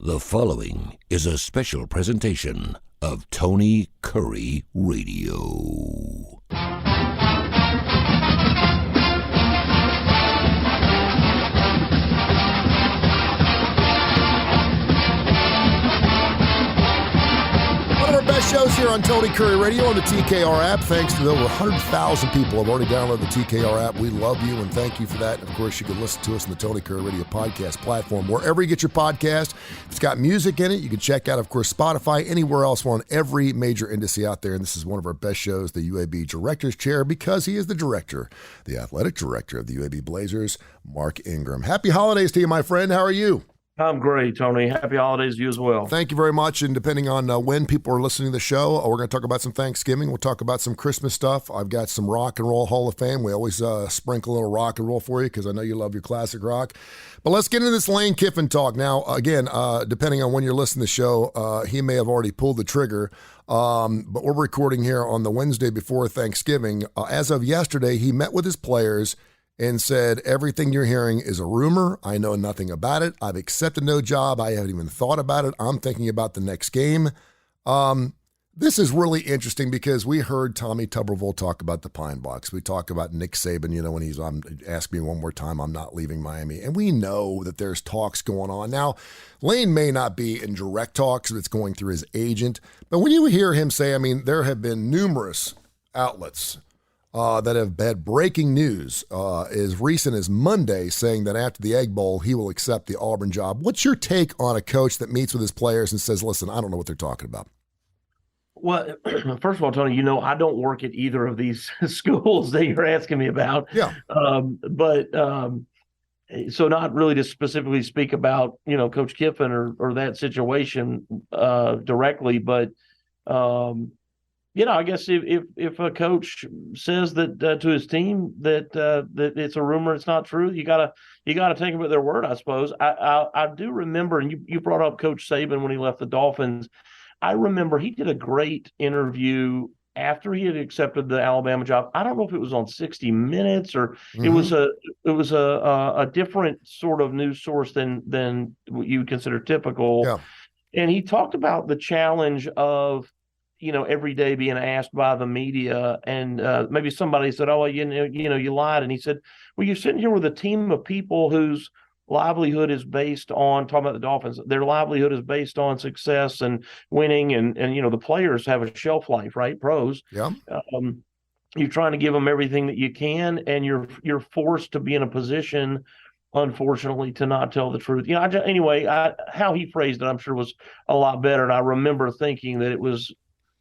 The following is a special presentation of Tony Kurre Radio. One of our best shows here on Tony Kurre Radio on the TKR app. Thanks to over 100,000 people have already downloaded the TKR app. We love you and thank you for that. And of course, you can listen to us on the Tony Kurre Radio podcast platform. Wherever you get your podcast, if it's got music in it, you can check out, of course, Spotify, anywhere else. We're on every major industry out there. And this is one of our best shows, the UAB Director's Chair, because he is the director, the athletic director of the UAB Blazers, Mark Ingram. Happy holidays to you, my friend. How are you? I'm great, Tony. Happy holidays to you as well. Thank you very much. And depending on when people are listening to the show, we're going to talk about some Thanksgiving. We'll talk about some Christmas stuff. I've got some Rock and Roll Hall of Fame. We always sprinkle a little rock and roll for you because I know you love your classic rock. But let's get into this Lane Kiffin talk. Now, again, depending on when you're listening to the show, he may have already pulled the trigger. But we're recording here on the Wednesday before Thanksgiving. As of yesterday, he met with his players and said, everything you're hearing is a rumor. I know nothing about it. I've accepted no job. I haven't even thought about it. I'm thinking about the next game. This is really interesting because we heard Tommy Tuberville talk about the Pine Box. We talk about Nick Saban, when he's on, ask me one more time, I'm not leaving Miami. And we know that there's talks going on. Now, Lane may not be in direct talks. It's going through his agent. But when you hear him say, there have been numerous outlets that have had breaking news as recent as Monday saying that after the Egg Bowl, he will accept the Auburn job. What's your take on a coach that meets with his players and says, listen, I don't know what they're talking about? Well, first of all, Tony, I don't work at either of these schools that you're asking me about. Yeah. So not really to specifically speak about, Coach Kiffin or that situation directly, but I guess if a coach says that to his team that it's a rumor, it's not true, you gotta take them at their word, I suppose. I do remember, and you brought up Coach Saban when he left the Dolphins. I remember he did a great interview after he had accepted the Alabama job. I don't know if it was on 60 Minutes or it was a different sort of news source than what you would consider typical. Yeah. And he talked about the challenge of every day being asked by the media, and maybe somebody said, "Oh, you lied," and he said, "Well, you're sitting here with a team of people whose livelihood is based on talking about the Dolphins. Their livelihood is based on success and winning, and the players have a shelf life, right? Pros. Yeah. You're trying to give them everything that you can, and you're forced to be in a position, unfortunately, to not tell the truth." How he phrased it, I'm sure was a lot better, and I remember thinking that it was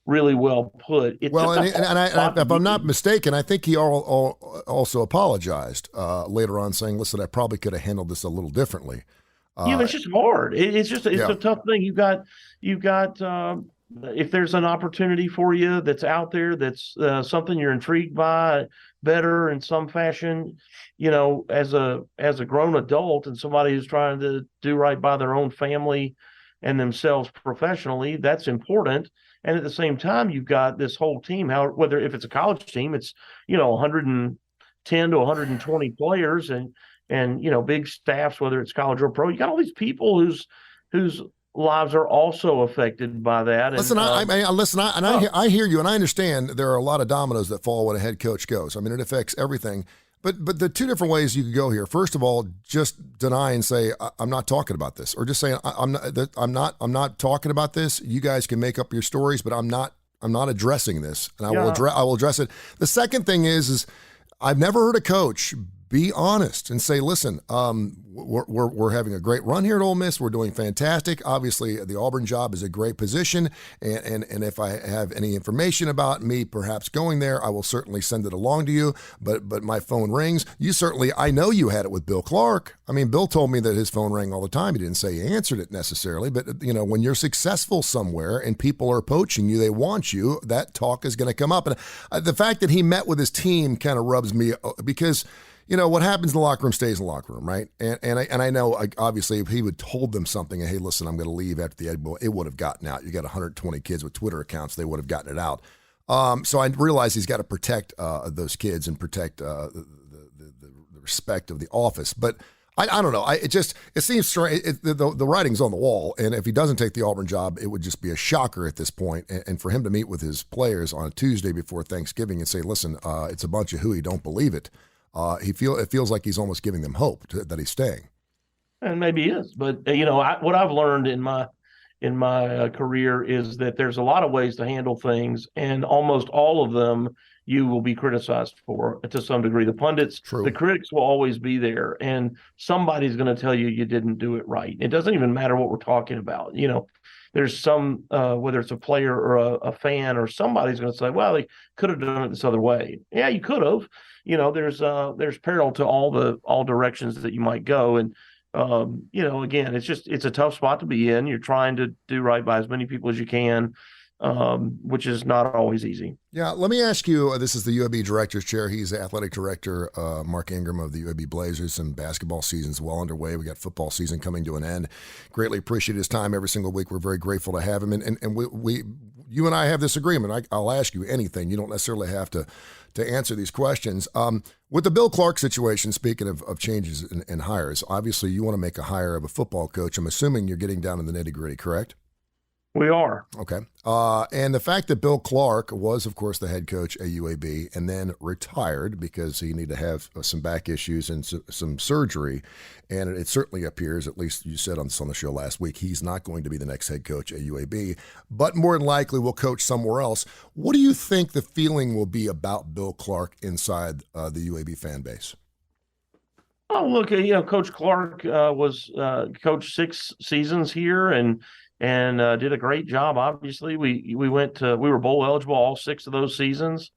really well put. If I'm not mistaken, I think he also apologized later on, saying, "Listen, I probably could have handled this a little differently." It's just hard. It's a tough thing. You've got. If there's an opportunity for you that's out there, that's something you're intrigued by, better in some fashion, as a grown adult and somebody who's trying to do right by their own family and themselves professionally, that's important. And at the same time, you've got this whole team. If it's a college team, it's 110 to 120 players and big staffs, whether it's college or pro. You got all these people whose lives are also affected by that. Listen, I hear you, and I understand there are a lot of dominoes that fall when a head coach goes. It affects everything. But the two different ways you could go here. First of all, just deny and say, I'm not talking about this, or just saying I'm not talking about this. You guys can make up your stories, but I'm not addressing this, and I will address it. The second thing is I've never heard a coach be honest and say, listen, we're having a great run here at Ole Miss. We're doing fantastic. Obviously, the Auburn job is a great position, and if I have any information about me perhaps going there, I will certainly send it along to you, but my phone rings. I know you had it with Bill Clark. Bill told me that his phone rang all the time. He didn't say he answered it necessarily, but when you're successful somewhere and people are poaching you, they want you, that talk is going to come up. And the fact that he met with his team kind of rubs me, because what happens in the locker room stays in the locker room, right? And I know, obviously, if he would told them something, hey, listen, I'm going to leave after the Egg Bowl, it would have gotten out. You got 120 kids with Twitter accounts, they would have gotten it out. So I realize he's got to protect those kids and protect the respect of the office. But I don't know. It seems strange. The writing's on the wall, and if he doesn't take the Auburn job, it would just be a shocker at this point. And for him to meet with his players on a Tuesday before Thanksgiving and say, "Listen, it's a bunch of hooey, don't believe it." It feels like he's almost giving them hope that he's staying. And maybe he is, but what I've learned in my career is that there's a lot of ways to handle things, and almost all of them you will be criticized for to some degree. The pundits, True. The critics will always be there, and somebody's going to tell you didn't do it right. It doesn't even matter what we're talking about. There's some, whether it's a player or a fan, or somebody's going to say, well, they could have done it this other way. Yeah, you could have. There's peril to all directions that you might go. And, again, it's a tough spot to be in. You're trying to do right by as many people as you can, which is not always easy. Yeah, let me ask you, this is the UAB director's chair. He's the athletic director, Mark Ingram of the UAB Blazers, and basketball season's well underway. We got football season coming to an end. Greatly appreciate his time every single week. We're very grateful to have him. And you and I have this agreement. I'll ask you anything. You don't necessarily have to answer these questions. With the Bill Clark situation, speaking of changes in hires, obviously you want to make a hire of a football coach. I'm assuming you're getting down in the nitty-gritty, correct? We are. Okay. And the fact that Bill Clark was, of course, the head coach at UAB and then retired because he needed to have some back issues and some surgery. And it certainly appears, at least you said on the show last week, he's not going to be the next head coach at UAB, but more than likely will coach somewhere else. What do you think the feeling will be about Bill Clark inside the UAB fan base? Oh, look, Coach Clark was coached 6 seasons here and did a great job. Obviously, we were bowl eligible all 6 of those seasons.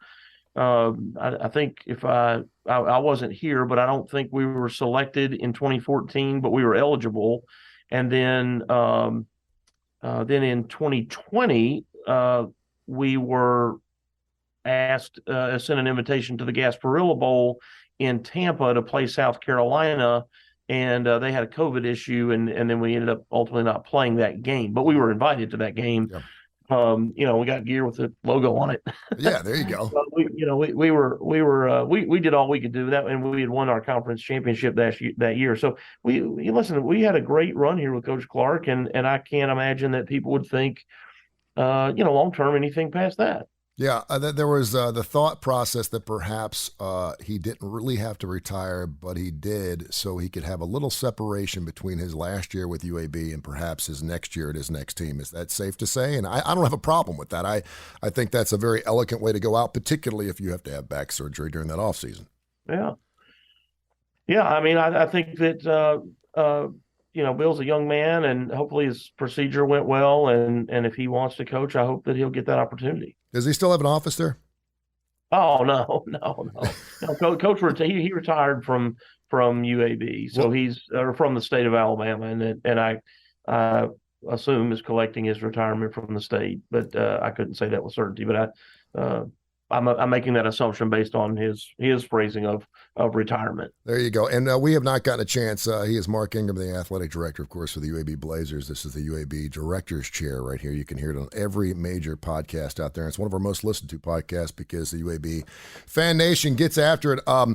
I think if I wasn't here, but I don't think we were selected in 2014, but we were eligible. And then in 2020, we were asked, sent an invitation to the Gasparilla Bowl in Tampa to play South Carolina. And they had a COVID issue, and then we ended up ultimately not playing that game. But we were invited to that game. Yeah. We got gear with the logo on it. Yeah, there you go. we did all we could do that, and we had won our conference championship that year. So we had a great run here with Coach Clark, and I can't imagine that people would think, long term anything past that. Yeah, there was the thought process that perhaps he didn't really have to retire, but he did, so he could have a little separation between his last year with UAB and perhaps his next year at his next team. Is that safe to say? And I don't have a problem with that. I think that's a very elegant way to go out, particularly if you have to have back surgery during that offseason. Yeah. Yeah, I mean, I think that Bill's a young man, and hopefully his procedure went well. And if he wants to coach, I hope that he'll get that opportunity. Does he still have an office there? Oh, no. Coach, he retired from UAB, so he's from the state of Alabama, and I assume is collecting his retirement from the state, but I couldn't say that with certainty. But I'm making that assumption based on his phrasing of retirement. There you go. And we have not gotten a chance. He is Mark Ingram, the athletic director, of course, for the UAB Blazers. This is the UAB director's chair right here. You can hear it on every major podcast out there. It's one of our most listened to podcasts because the UAB fan nation gets after it. I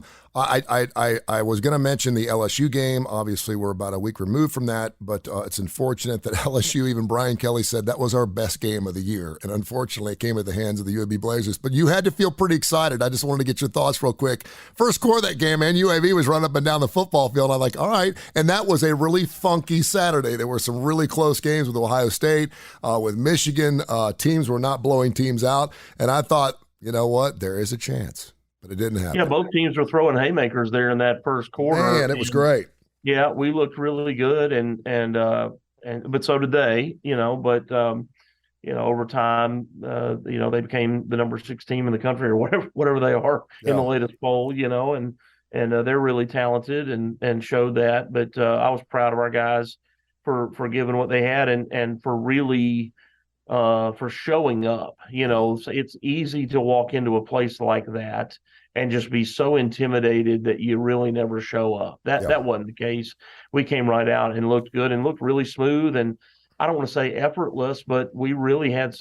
was going to mention the LSU game. Obviously, we're about a week removed from that, but it's unfortunate that LSU, even Brian Kelly said that was our best game of the year. And unfortunately, it came at the hands of the UAB Blazers. But you had to feel pretty excited. I just wanted to get your thoughts real quick. First quarter of that game, man, UAB was running up and down the football field. I'm like, all right. And that was a really funky Saturday. There were some really close games with Ohio State, with Michigan. Teams were not blowing teams out. And I thought, you know what? There is a chance. But it didn't happen. Yeah, both teams were throwing haymakers there in that first quarter. Man, it was great. Yeah, we looked really good, and but so did they. But over time, they became the number 6 team in the country or whatever they are in the latest poll. And they're really talented and showed that. But I was proud of our guys for giving what they had and for really. For showing up. So it's easy to walk into a place like that and just be so intimidated that you really never show up. That wasn't the case. We came right out and looked good and looked really smooth, and I don't want to say effortless, but we really had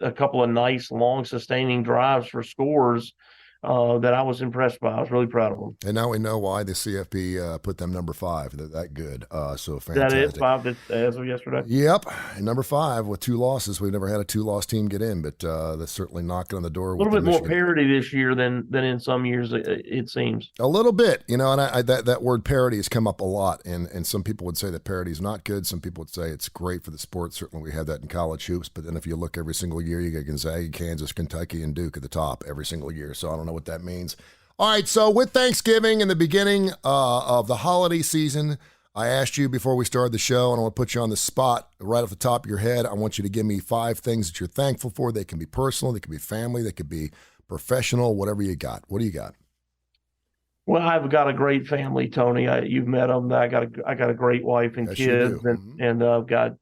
a couple of nice long sustaining drives for scores that I was impressed by. I was really proud of them. And now we know why the CFP put them number 5. They're that good. So fantastic. That is 5 as of yesterday. Yep. And number 5 with 2 losses. We've never had a 2-loss team get in, but that's certainly knocking on the door. A little bit more parity this year than in some years, it seems. A little bit, and that word parity has come up a lot, and some people would say that parity is not good. Some people would say it's great for the sport. Certainly we have that in college hoops, but then if you look every single year, you get Gonzaga, Kansas, Kentucky, and Duke at the top every single year. So I don't know what that means. All right, so with Thanksgiving and the beginning of the holiday season, I asked you before we started the show, and I want to put you on the spot right off the top of your head. I want you to give me 5 things that you're thankful for. They can be personal, they can be family, they could be professional, whatever you got. What do you got? Well, I've got a great family, Tony. You've met them. I got a great wife and Yes, kids, and I've got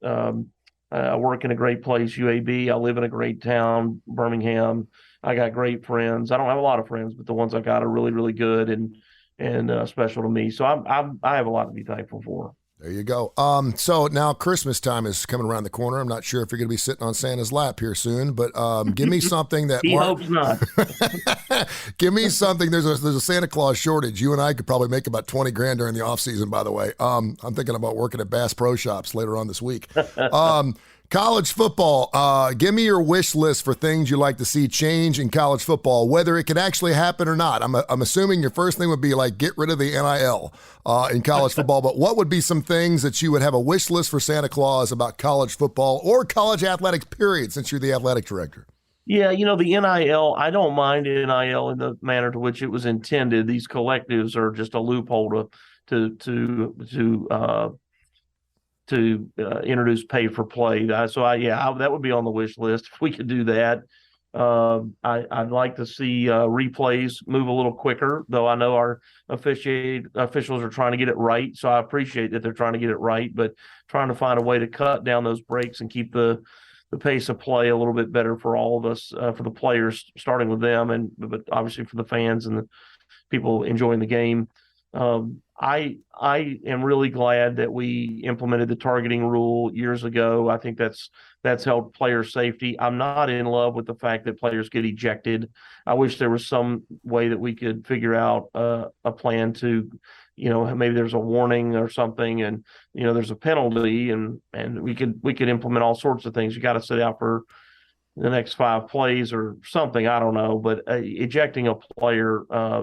I work in a great place, UAB. I live in a great town, Birmingham. I got great friends. I don't have a lot of friends, but the ones I got are really, really good and special to me. So I have a lot to be thankful for. There you go. So now Christmas time is coming around the corner. I'm not sure if you're going to be sitting on Santa's lap here soon, but give me something that He hopes not. Give me something. There's a Santa Claus shortage. You and I could probably make about 20 grand during the off season, by the way. I'm thinking about working at Bass Pro Shops later on this week. College football, give me your wish list for things you like to see change in college football, whether it could actually happen or not. I'm assuming your first thing would be like get rid of the NIL in college football, but what would be some things that you would have a wish list for Santa Claus about college football or college athletics, period, since you're the athletic director? Yeah, the NIL, I don't mind NIL in the manner to which it was intended. These collectives are just a loophole to introduce pay for play. That would be on the wish list if we could do that. I'd like to see replays move a little quicker, though I know our officials are trying to get it right. So I appreciate that they're trying to get it right, but trying to find a way to cut down those breaks and keep the pace of play a little bit better for all of us, for the players, starting with them, but obviously for the fans and the people enjoying the game. I am really glad that we implemented the targeting rule years ago. I think that's helped player safety. I'm not in love with the fact that players get ejected. I wish there was some way that we could figure out a plan to, maybe there's a warning or something, and there's a penalty, and we could implement all sorts of things. You got to sit out for the next 5 plays or something. I don't know, but ejecting a player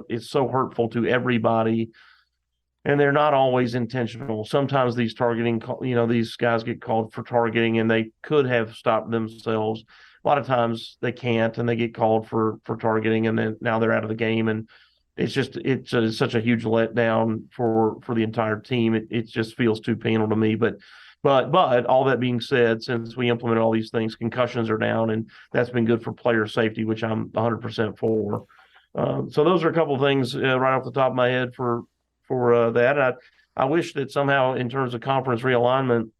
is so hurtful to everybody. And they're not always intentional. Sometimes these targeting, these guys get called for targeting and they could have stopped themselves. A lot of times they can't, and they get called for targeting, and then now they're out of the game. And it's such a huge letdown for the entire team. It just feels too penal to me. But all that being said, since we implemented all these things, concussions are down, and that's been good for player safety, which I'm 100% for. So those are a couple of things right off the top of my head for that. I wish that somehow, in terms of conference realignment,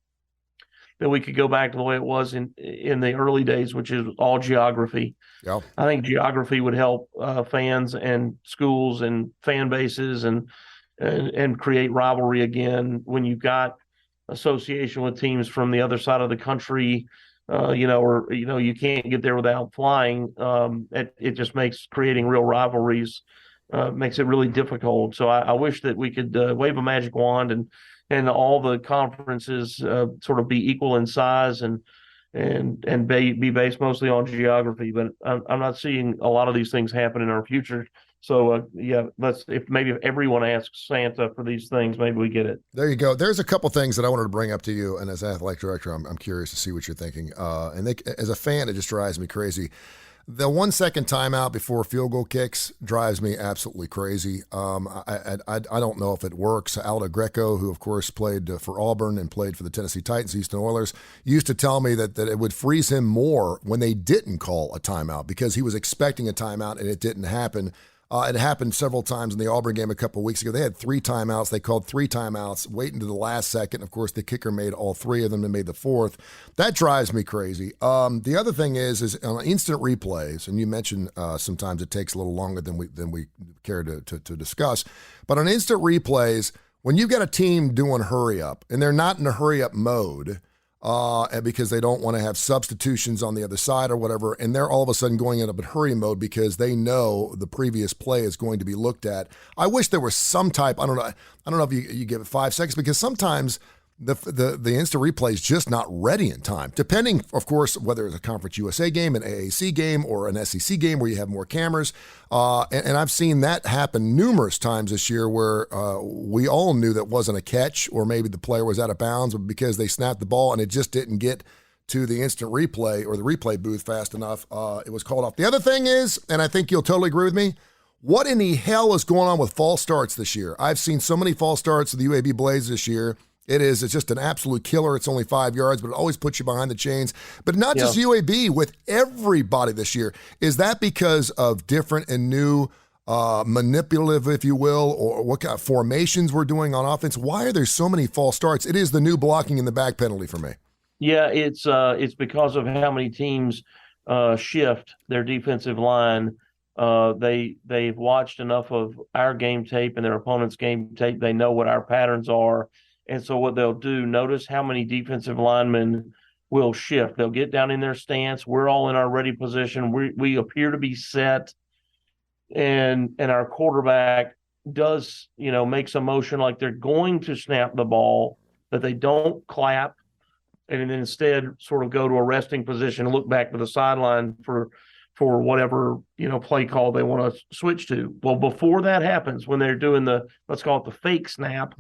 that we could go back to the way it was in the early days, which is all geography. Yeah. I think geography would help fans and schools and fan bases and create rivalry again. When you've got association with teams from the other side of the country, you can't get there without flying. It just makes creating real rivalries. Makes it really difficult. So I wish that we could wave a magic wand and all the conferences sort of be equal in size and be based mostly on geography. But I'm not seeing a lot of these things happen in our future. So if everyone asks Santa for these things, maybe we get it. There you go. There's a couple things that I wanted to bring up to you, and as athletic director, I'm curious to see what you're thinking. As a fan, it just drives me crazy. The 1 second timeout before field goal kicks drives me absolutely crazy. I don't know if it works. Aldo Greco, who of course played for Auburn and played for the Tennessee Titans, Houston Oilers, used to tell me that it would freeze him more when they didn't call a timeout because he was expecting a timeout and it didn't happen. It happened several times in the Auburn game a couple of weeks ago. They had 3 timeouts. They called 3 timeouts, waiting to the last second. Of course, the kicker made all 3 of them and made the 4th. That drives me crazy. The other thing is on instant replays, and you mentioned sometimes it takes a little longer than we care to discuss. But on instant replays, when you've got a team doing hurry up and they're not in a hurry up mode, and because they don't want to have substitutions on the other side or whatever, and they're all of a sudden going into hurry mode because they know the previous play is going to be looked at. I wish there was some type. I don't know if you give it 5 seconds, because sometimes the instant replay is just not ready in time, depending, of course, whether it's a Conference USA game, an AAC game, or an SEC game where you have more cameras. And I've seen that happen numerous times this year where we all knew that wasn't a catch, or maybe the player was out of bounds because they snapped the ball and it just didn't get to the instant replay or the replay booth fast enough. It was called off. The other thing is, and I think you'll totally agree with me, what in the hell is going on with false starts this year? I've seen so many false starts of the UAB Blades this year. It's just an absolute killer. It's only 5 yards, but it always puts you behind the chains. But not just UAB, with everybody this year. Is that because of different and new manipulative, if you will, or what kind of formations we're doing on offense? Why are there so many false starts? It is the new blocking in the back penalty for me. Yeah, it's because of how many teams shift their defensive line. They've watched enough of our game tape and their opponent's game tape. They know what our patterns are. And so what they'll do, notice how many defensive linemen will shift. They'll get down in their stance. We're all in our ready position. We appear to be set. And our quarterback does, makes a motion like they're going to snap the ball, that they don't clap, and then instead sort of go to a resting position and look back to the sideline for whatever, play call they want to switch to. Well, before that happens, when they're doing let's call it the fake snap,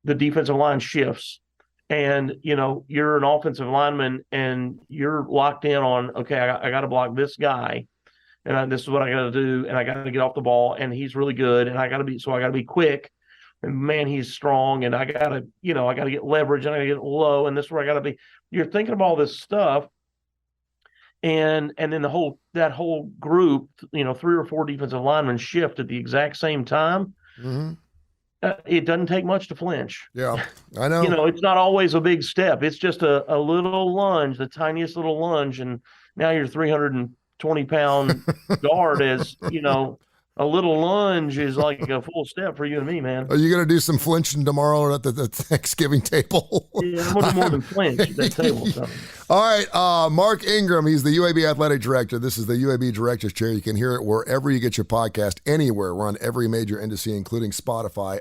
the defensive line shifts, and you're an offensive lineman and you're locked in on, okay, I got to block this guy, and this is what I got to do, and I got to get off the ball, and he's really good, and I got to be quick, and man, he's strong, and I got to get leverage, and I got to get low, and this is where I got to be. You're thinking of all this stuff, and then that whole group, 3 or 4 defensive linemen shift at the exact same time. Mm-hmm. It doesn't take much to flinch. Yeah, I know. It's not always a big step. It's just a little lunge, the tiniest little lunge, and now you're 320-pound guard. As a little lunge is like a full step for you and me, man. Are you going to do some flinching tomorrow at the Thanksgiving table? Yeah, I'm going to do more than flinch at that table. So. All right, Mark Ingram, he's the UAB Athletic Director. This is the UAB Director's Chair. You can hear it wherever you get your podcast, anywhere. We're on every major industry, including Spotify.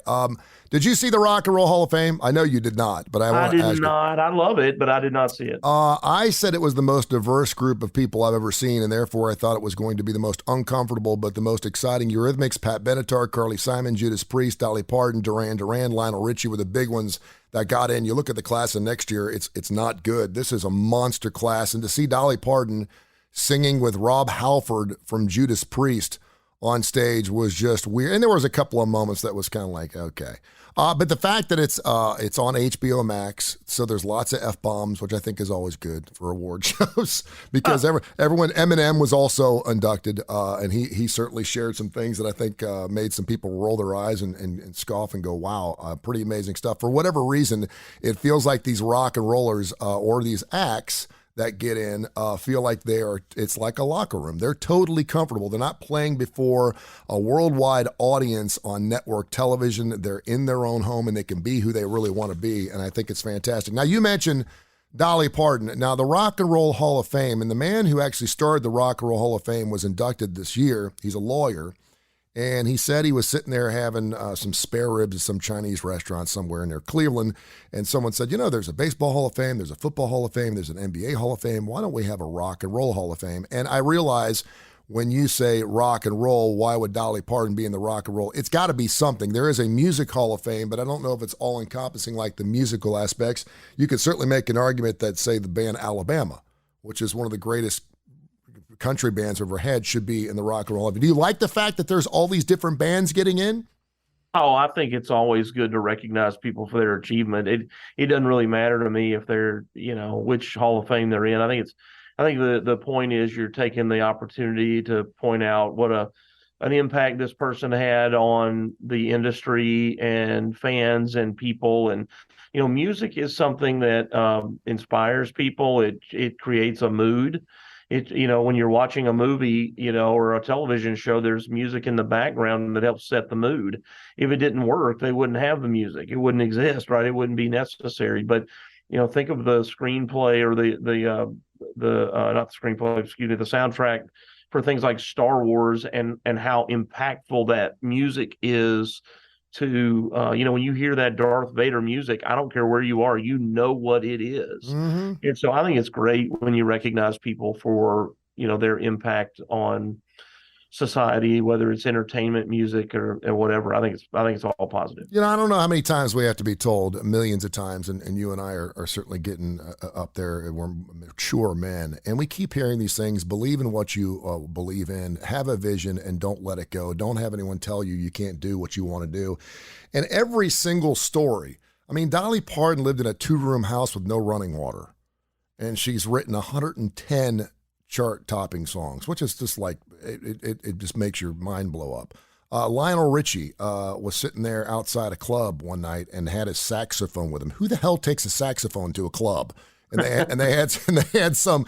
Did you see the Rock and Roll Hall of Fame? I know you did not, but I did not. I love it, but I did not see it. I said it was the most diverse group of people I've ever seen, and therefore I thought it was going to be the most uncomfortable but the most exciting. Eurythmics, Pat Benatar, Carly Simon, Judas Priest, Dolly Parton, Duran Duran, Lionel Richie were the big ones that got in. You look at the class of next year, it's not good. This is a monster class, and to see Dolly Parton singing with Rob Halford from Judas Priest on stage was just weird. And there was a couple of moments that was kind of like, okay. But the fact that it's on HBO Max, so there's lots of F-bombs, which I think is always good for award shows, because everyone, Eminem was also inducted, and he certainly shared some things that I think made some people roll their eyes and scoff and go, wow, pretty amazing stuff. For whatever reason, it feels like these rock and rollers or these acts that get in feel like it's like a locker room. They're totally comfortable. They're not playing before a worldwide audience on network television. They're in their own home, and they can be who they really want to be, and I think it's fantastic. Now, you mentioned Dolly Parton. Now, the Rock and Roll Hall of Fame, and the man who actually started the Rock and Roll Hall of Fame was inducted this year. He's a lawyer, and he said he was sitting there having some spare ribs at some Chinese restaurant somewhere near Cleveland, and someone said, there's a baseball Hall of Fame, there's a football Hall of Fame, there's an NBA Hall of Fame. Why don't we have a Rock and Roll Hall of Fame? And I realize when you say rock and roll, why would Dolly Parton be in the Rock and Roll? It's got to be something. There is a music Hall of Fame, but I don't know if it's all-encompassing like the musical aspects. You could certainly make an argument that, say, the band Alabama, which is one of the greatest country bands we've ever had, should be in the Rock and Roll. Do you like the fact that there's all these different bands getting in? Oh, I think it's always good to recognize people for their achievement. It doesn't really matter to me if they're, which Hall of Fame they're in. I think the point is you're taking the opportunity to point out what an impact this person had on the industry and fans and people. And music is something that inspires people. It creates a mood. When you're watching a movie, or a television show, there's music in the background that helps set the mood. If it didn't work, they wouldn't have the music. It wouldn't exist, right? It wouldn't be necessary. But think of the screenplay or the not the screenplay, excuse me, the soundtrack for things like Star Wars and how impactful that music is to when you hear that Darth Vader music, I don't care where you are, you know what it is. Mm-hmm. And so I think it's great when you recognize people for their impact on society, whether it's entertainment, music, or whatever. I think it's all positive. I don't know how many times we have to be told, millions of times, and you and I are certainly getting up there. We're mature men, and we keep hearing these things. Believe in what you believe in. Have a vision, and don't let it go. Don't have anyone tell you can't do what you want to do. And every single story. I mean, Dolly Parton lived in a 2-room house with no running water, and she's written 110 chart-topping songs, which is just like it just makes your mind blow up. Lionel Richie was sitting there outside a club one night and had his saxophone with him. Who the hell takes a saxophone to a club? And they had some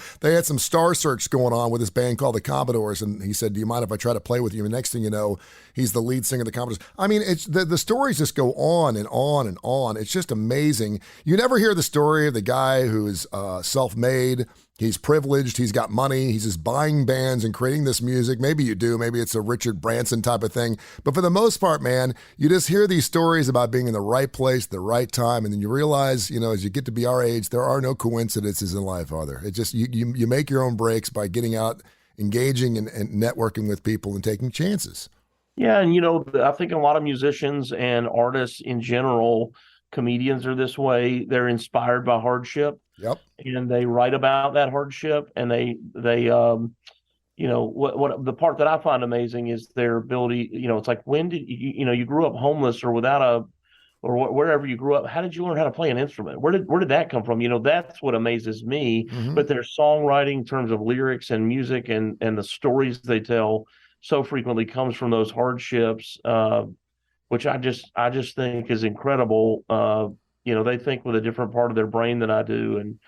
Star Search going on with this band called the Commodores, and he said, "Do you mind if I try to play with you?" And next thing you know, he's the lead singer of the Commodores. I mean, it's the stories just go on and on and on. It's just amazing. You never hear the story of the guy who is self-made. He's privileged. He's got money. He's just buying bands and creating this music. Maybe you do. Maybe it's a Richard Branson type of thing. But for the most part, man, you just hear these stories about being in the right place, the right time, and then you realize, as you get to be our age, there are no coincidences in life, are there? It just you make your own breaks by getting out, engaging, and networking with people and taking chances. Yeah, and I think a lot of musicians and artists in general, comedians are this way. They're inspired by hardship. Yep. And they write about that hardship, and they what the part that I find amazing is their ability. It's like, when did you grew up homeless or without wherever you grew up? How did you learn how to play an instrument? Where did that come from? That's what amazes me. Mm-hmm. But their songwriting in terms of lyrics and music and the stories they tell so frequently comes from those hardships, which I just think is incredible. They think with a different part of their brain than I do. And,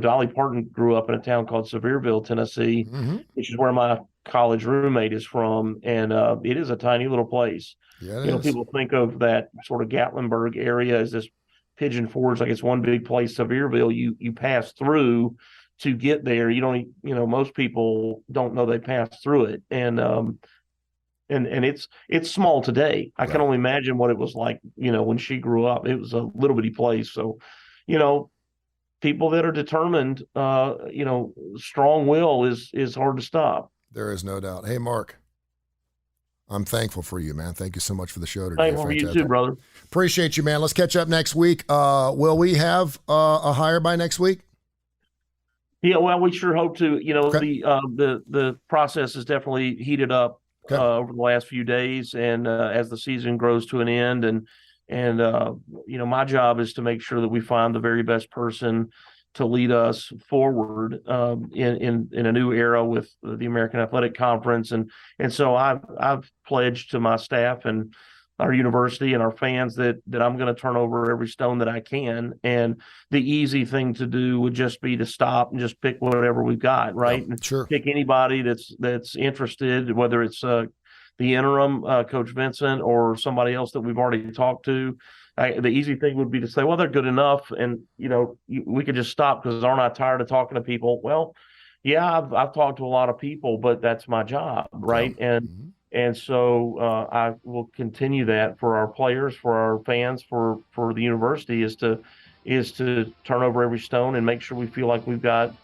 Dolly Parton grew up in a town called Sevierville, Tennessee, Mm-hmm. which is where my college roommate is from. And it is a tiny little place. Yeah, it is. People think of that sort of Gatlinburg area as this Pigeon Forge, like it's one big place. Sevierville, you pass through to get there. You don't, most people don't know they passed through it. And it's small today. I can only imagine what it was like, when she grew up. It was a little bitty place. So, people that are determined, strong will is hard to stop. There is no doubt. Hey, Mark, I'm thankful for you, man. Thank you so much for the show today. Thankful for you too, brother. Appreciate you, man. Let's catch up next week. Will we have a hire by next week? Yeah, well, we sure hope to. Okay. The process is definitely heated up. Okay. Over the last few days, and as the season grows to an end, and my job is to make sure that we find the very best person to lead us forward in a new era with the American Athletic Conference, and so I've pledged to my staff and our university and our fans that I'm going to turn over every stone that I can. And the easy thing to do would just be to stop and just pick whatever we've got, right? Yeah, sure. Pick anybody that's interested, whether it's the interim Coach Vincent or somebody else that we've already talked to. The easy thing would be to say, well, they're good enough, and we could just stop because aren't I tired of talking to people? Well, yeah, I've talked to a lot of people, but that's my job, right? Yeah. And so I will continue that for our players, for our fans, for the university is to turn over every stone and make sure we feel like we've got,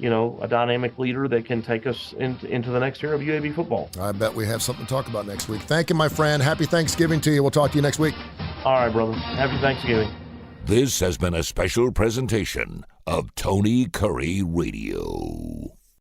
a dynamic leader that can take us into the next era of UAB football. I bet we have something to talk about next week. Thank you, my friend. Happy Thanksgiving to you. We'll talk to you next week. All right, brother. Happy Thanksgiving. This has been a special presentation of Tony Curry Radio.